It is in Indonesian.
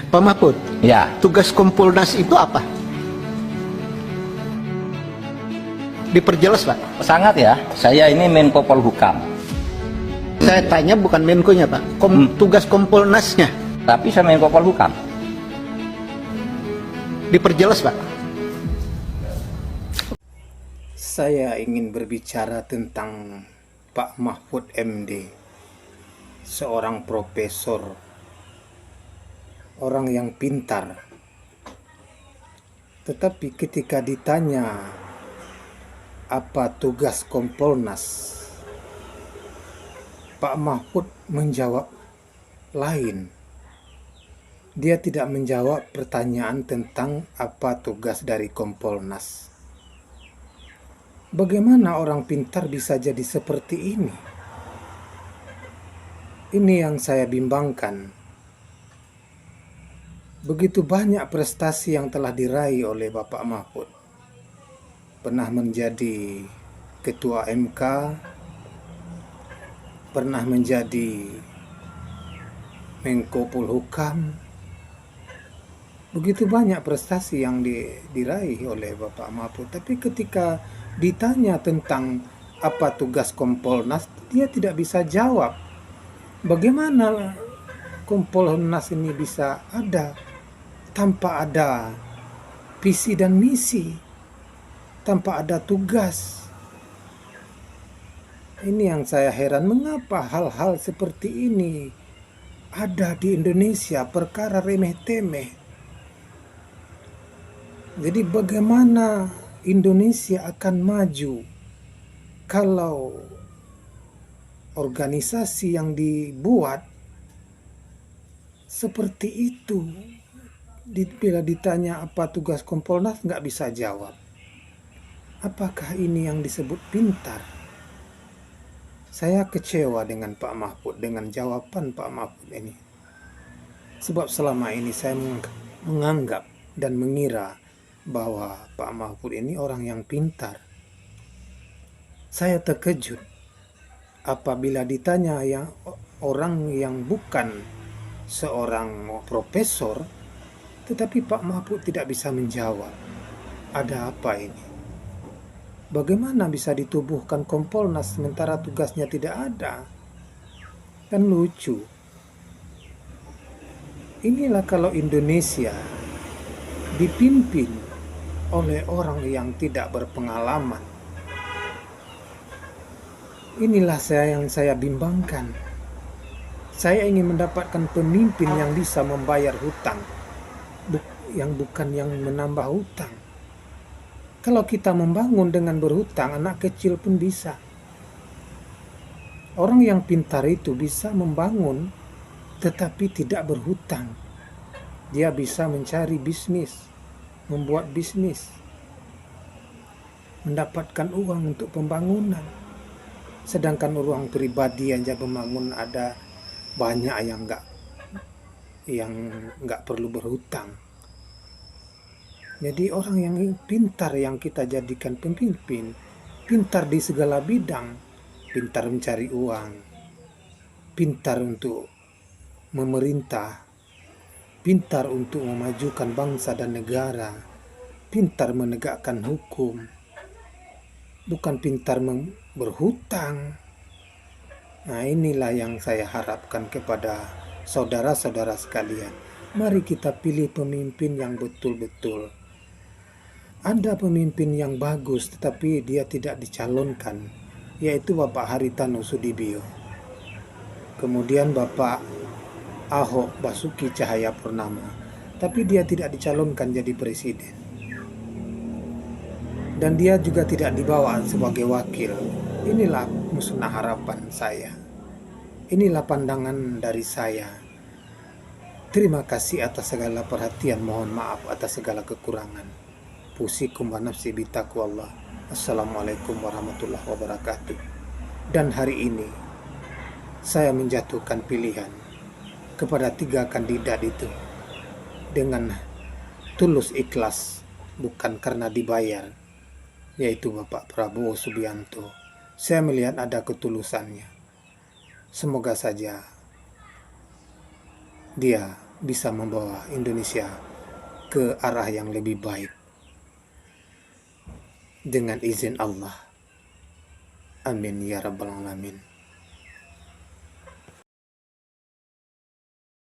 Pak Mahfud, Ya, tugas Kompolnas itu apa? Diperjelas, Pak. sangat ya. Saya ini Menko Polhukam, Saya tanya bukan Menko-nya, Pak. Tugas Kompolnasnya. tapi saya Menko Polhukam. Diperjelas, Pak. Saya ingin berbicara tentang Pak Mahfud MD, seorang profesor, orang yang pintar. Tetapi ketika ditanya apa tugas Kompolnas, Pak Mahfud menjawab lain. Dia tidak menjawab pertanyaan tentang apa tugas dari Kompolnas. Bagaimana orang pintar bisa jadi seperti ini? Ini yang saya bimbangkan. Begitu banyak prestasi yang telah diraih oleh Bapak Mahfud. Pernah menjadi Ketua MK, pernah menjadi Menko Polhukam. Begitu banyak prestasi yang diraih oleh Bapak Mahfud. Tapi ketika ditanya tentang apa tugas Kompolnas, dia tidak bisa jawab. Bagaimana Kompolnas ini bisa ada tanpa ada visi dan misi, tanpa ada tugas? Ini yang saya heran, mengapa hal-hal seperti ini ada di Indonesia, perkara remeh-temeh. Jadi bagaimana Indonesia akan maju kalau organisasi yang dibuat seperti itu? Bila ditanya apa tugas Kompolnas, nggak bisa jawab. Apakah ini yang disebut pintar? Saya kecewa dengan Pak Mahfud, dengan jawaban Pak Mahfud ini. Sebab selama ini saya menganggap dan mengira bahwa Pak Mahfud ini orang yang pintar. Saya terkejut apabila ditanya orang yang bukan seorang profesor, tetapi Pak Mahfud tidak bisa menjawab. Ada apa ini? Bagaimana bisa ditubuhkan Kompolnas sementara tugasnya tidak ada? Kan lucu. Inilah kalau Indonesia dipimpin oleh orang yang tidak berpengalaman. Inilah yang saya bimbangkan. Saya ingin mendapatkan pemimpin yang bisa membayar hutang, yang bukan yang menambah hutang. Kalau kita membangun dengan berhutang, anak kecil pun bisa. Orang yang pintar itu bisa membangun tetapi tidak berhutang. Dia bisa mencari bisnis, membuat bisnis, mendapatkan uang untuk pembangunan. Sedangkan uang pribadi aja pembangun ada banyak yang nggak perlu berhutang. Jadi orang yang pintar yang kita jadikan pemimpin, pintar di segala bidang, pintar mencari uang, pintar untuk memerintah, pintar untuk memajukan bangsa dan negara, pintar menegakkan hukum, bukan pintar berhutang. Nah, inilah yang saya harapkan kepada saudara-saudara sekalian. Mari kita pilih pemimpin yang betul-betul. Ada pemimpin yang bagus tetapi dia tidak dicalonkan, yaitu Bapak Haritanu Sudibyo. Kemudian Bapak Ahok Basuki Cahayapurnama, tapi dia tidak dicalonkan jadi presiden. Dan dia juga tidak dibawa sebagai wakil. Inilah musnah harapan saya. Inilah pandangan dari saya. Terima kasih atas segala perhatian. Mohon maaf atas segala kekurangan. Pusikum wa nafsi bitaqwallah. Assalamualaikum warahmatullahi wabarakatuh. Dan hari ini saya menjatuhkan pilihan kepada 3 kandidat itu dengan tulus ikhlas, bukan karena dibayar, yaitu Bapak Prabowo Subianto. Saya melihat ada ketulusannya. Semoga saja dia bisa membawa Indonesia ke arah yang lebih baik. Dengan izin Allah. Amin ya rabbal alamin.